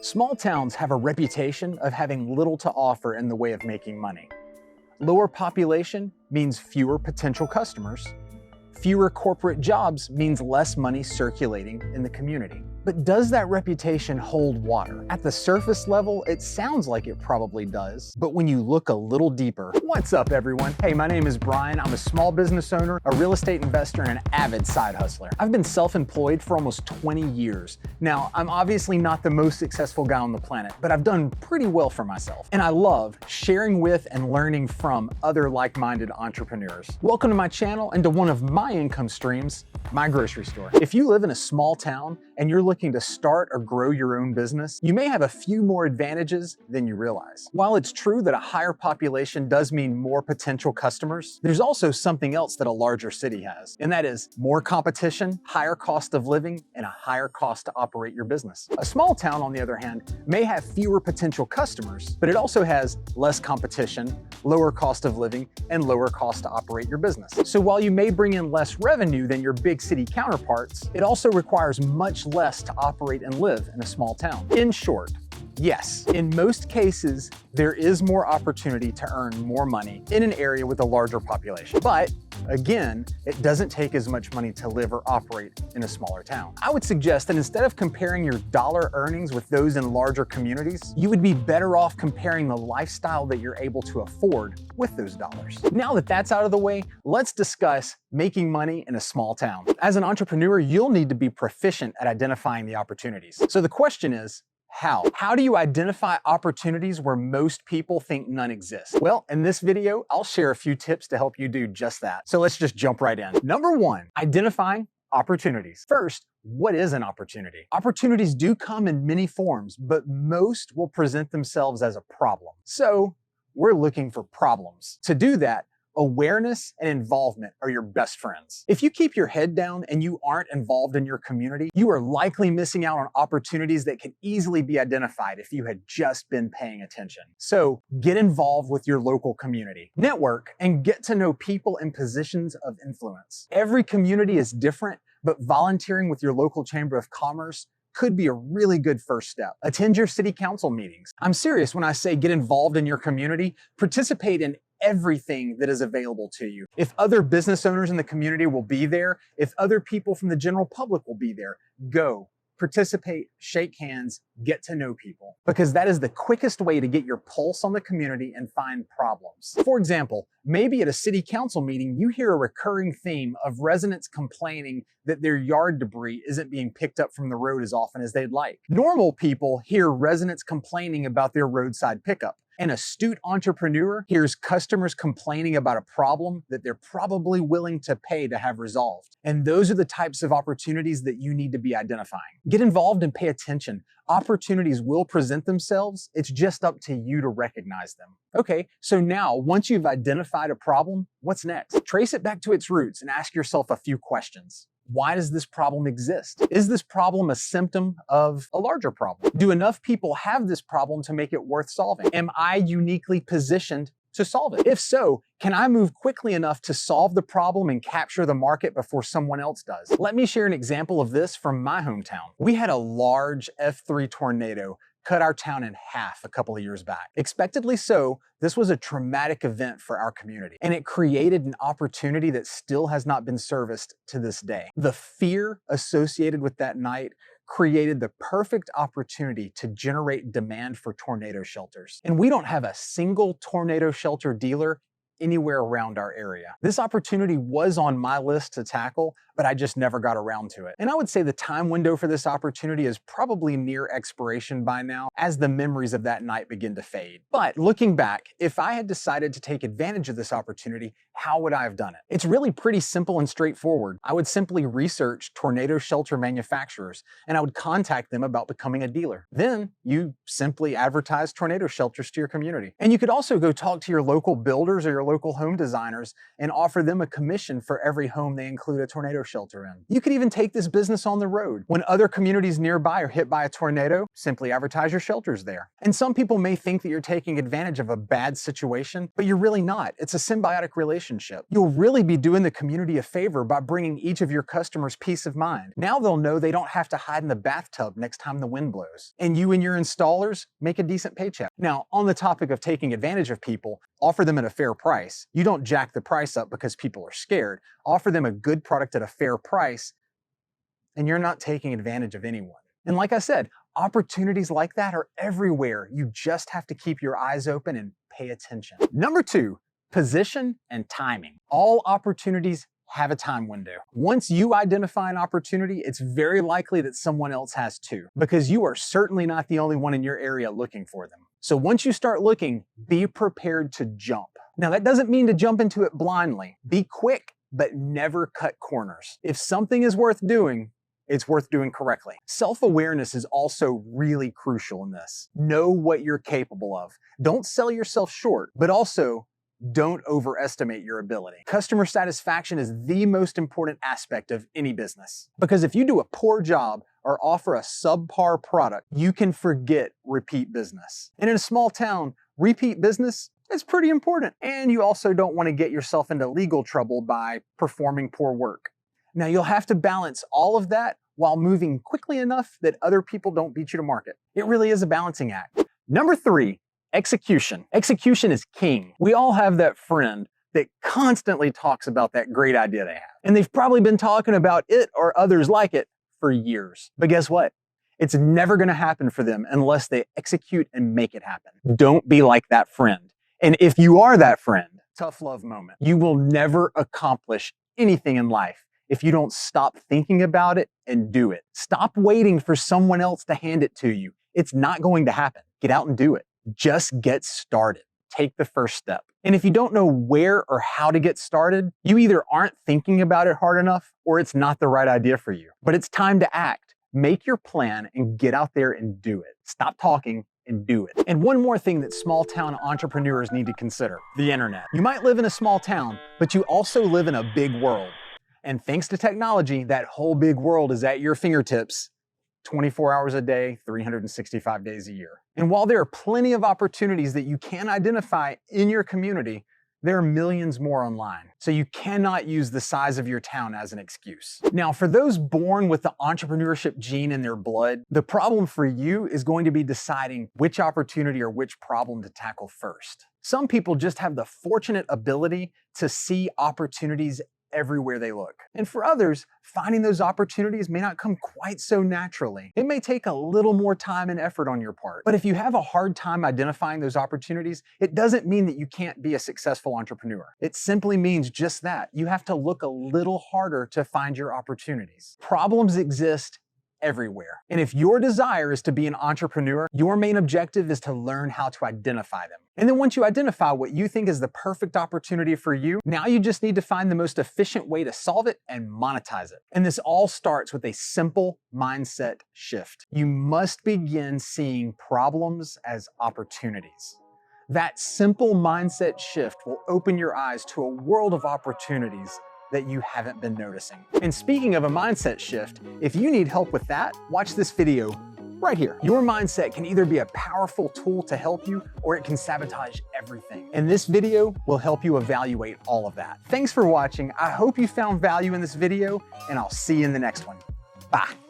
Small towns have a reputation of having little to offer in the way of making money. Lower population means fewer potential customers. Fewer corporate jobs means less money circulating in the community. But does that reputation hold water? At the surface level, it sounds like it probably does, but when you look a little deeper. What's up, everyone? Hey, my name is Brian. I'm a small business owner, a real estate investor, and an avid side hustler. I've been self-employed for almost 20 years. Now, I'm obviously not the most successful guy on the planet, but I've done pretty well for myself. And I love sharing with and learning from other like-minded entrepreneurs. Welcome to my channel and to one of my income streams, my grocery store. If you live in a small town and you're looking to start or grow your own business, you may have a few more advantages than you realize. While it's true that a higher population does mean more potential customers, there's also something else that a larger city has, and that is more competition, higher cost of living, and a higher cost to operate your business. A small town, on the other hand, may have fewer potential customers, but it also has less competition, lower cost of living, and lower cost to operate your business. So while you may bring in less revenue than your big city counterparts, it also requires much less to operate and live in a small town. In short, yes, in most cases, there is more opportunity to earn more money in an area with a larger population. But again, it doesn't take as much money to live or operate in a smaller town. I would suggest that instead of comparing your dollar earnings with those in larger communities, you would be better off comparing the lifestyle that you're able to afford with those dollars. Now that that's out of the way, let's discuss making money in a small town. As an entrepreneur, you'll need to be proficient at identifying the opportunities. So the question is, how? How do you identify opportunities where most people think none exist? Well, in this video, I'll share a few tips to help you do just that. So let's just jump right in. Number one, identifying opportunities. First, what is an opportunity? Opportunities do come in many forms, but most will present themselves as a problem. So we're looking for problems. To do that, awareness and involvement are your best friends. If you keep your head down and you aren't involved in your community, you are likely missing out on opportunities that could easily be identified if you had just been paying attention. So get involved with your local community. Network and get to know people in positions of influence. Every community is different, but volunteering with your local chamber of commerce could be a really good first step. Attend your city council meetings. I'm serious when I say get involved in your community. Participate in everything that is available to you. If other business owners in the community will be there, if other people from the general public will be there, go. Participate, shake hands, get to know people, because that is the quickest way to get your pulse on the community and find problems. For example, maybe at a city council meeting, you hear a recurring theme of residents complaining that their yard debris isn't being picked up from the road as often as they'd like. Normal people hear residents complaining about their roadside pickup. An astute entrepreneur hears customers complaining about a problem that they're probably willing to pay to have resolved. And those are the types of opportunities that you need to be identifying. Get involved and pay attention. Opportunities will present themselves. It's just up to you to recognize them. Okay, so now once you've identified a problem, what's next? Trace it back to its roots and ask yourself a few questions. Why does this problem exist? Is this problem a symptom of a larger problem? Do enough people have this problem to make it worth solving? Am I uniquely positioned to solve it? If so, can I move quickly enough to solve the problem and capture the market before someone else does? Let me share an example of this from my hometown. We had a large F3 tornado cut our town in half a couple of years back. Expectedly so, this was a traumatic event for our community, and it created an opportunity that still has not been serviced to this day. The fear associated with that night created the perfect opportunity to generate demand for tornado shelters. And we don't have a single tornado shelter dealer anywhere around our area. This opportunity was on my list to tackle, but I just never got around to it. And I would say the time window for this opportunity is probably near expiration by now as the memories of that night begin to fade. But looking back, if I had decided to take advantage of this opportunity, how would I have done it? It's really pretty simple and straightforward. I would simply research tornado shelter manufacturers and I would contact them about becoming a dealer. Then you simply advertise tornado shelters to your community. And you could also go talk to your local builders or your local home designers and offer them a commission for every home they include a tornado shelter in. You could even take this business on the road. When other communities nearby are hit by a tornado, simply advertise your shelters there. And some people may think that you're taking advantage of a bad situation, but you're really not. It's a symbiotic relationship. You'll really be doing the community a favor by bringing each of your customers peace of mind. Now they'll know they don't have to hide in the bathtub next time the wind blows. And you and your installers make a decent paycheck. Now, on the topic of taking advantage of people, offer them at a fair price. You don't jack the price up because people are scared. Offer them a good product at a fair price, and you're not taking advantage of anyone. And like I said, opportunities like that are everywhere. You just have to keep your eyes open and pay attention. Number 2, position and timing. All opportunities have a time window. Once you identify an opportunity, it's very likely that someone else has too, because you are certainly not the only one in your area looking for them. So once you start looking, be prepared to jump. Now that doesn't mean to jump into it blindly. Be quick, but never cut corners. If something is worth doing, it's worth doing correctly. Self-awareness is also really crucial in this. Know what you're capable of. Don't sell yourself short, but also don't overestimate your ability. Customer satisfaction is the most important aspect of any business. Because if you do a poor job or offer a subpar product, you can forget repeat business. And in a small town, repeat business is pretty important. And you also don't want to get yourself into legal trouble by performing poor work. Now you'll have to balance all of that while moving quickly enough that other people don't beat you to market. It really is a balancing act. Number 3, execution. Execution is king. We all have that friend that constantly talks about that great idea they have. And they've probably been talking about it or others like it for years. But guess what? It's never gonna happen for them unless they execute and make it happen. Don't be like that friend. And if you are that friend, tough love moment. You will never accomplish anything in life if you don't stop thinking about it and do it. Stop waiting for someone else to hand it to you. It's not going to happen. Get out and do it. Just get started. Take the first step. And if you don't know where or how to get started, you either aren't thinking about it hard enough or it's not the right idea for you. But it's time to act. Make your plan and get out there and do it. Stop talking and do it. And one more thing that small town entrepreneurs need to consider: the internet. You might live in a small town, but you also live in a big world. And thanks to technology, that whole big world is at your fingertips 24 hours a day, 365 days a year. And while there are plenty of opportunities that you can identify in your community, there are millions more online. So you cannot use the size of your town as an excuse. Now, for those born with the entrepreneurship gene in their blood, the problem for you is going to be deciding which opportunity or which problem to tackle first. Some people just have the fortunate ability to see opportunities everywhere they look. And for others, finding those opportunities may not come quite so naturally. It may take a little more time and effort on your part. But if you have a hard time identifying those opportunities, it doesn't mean that you can't be a successful entrepreneur. It simply means just that. You have to look a little harder to find your opportunities. Problems exist everywhere. And if your desire is to be an entrepreneur, your main objective is to learn how to identify them. And then once you identify what you think is the perfect opportunity for you, now you just need to find the most efficient way to solve it and monetize it. And this all starts with a simple mindset shift. You must begin seeing problems as opportunities. That simple mindset shift will open your eyes to a world of opportunities that you haven't been noticing. And speaking of a mindset shift, if you need help with that, watch this video right here. Your mindset can either be a powerful tool to help you, or it can sabotage everything. And this video will help you evaluate all of that. Thanks for watching. I hope you found value in this video, and I'll see you in the next one. Bye.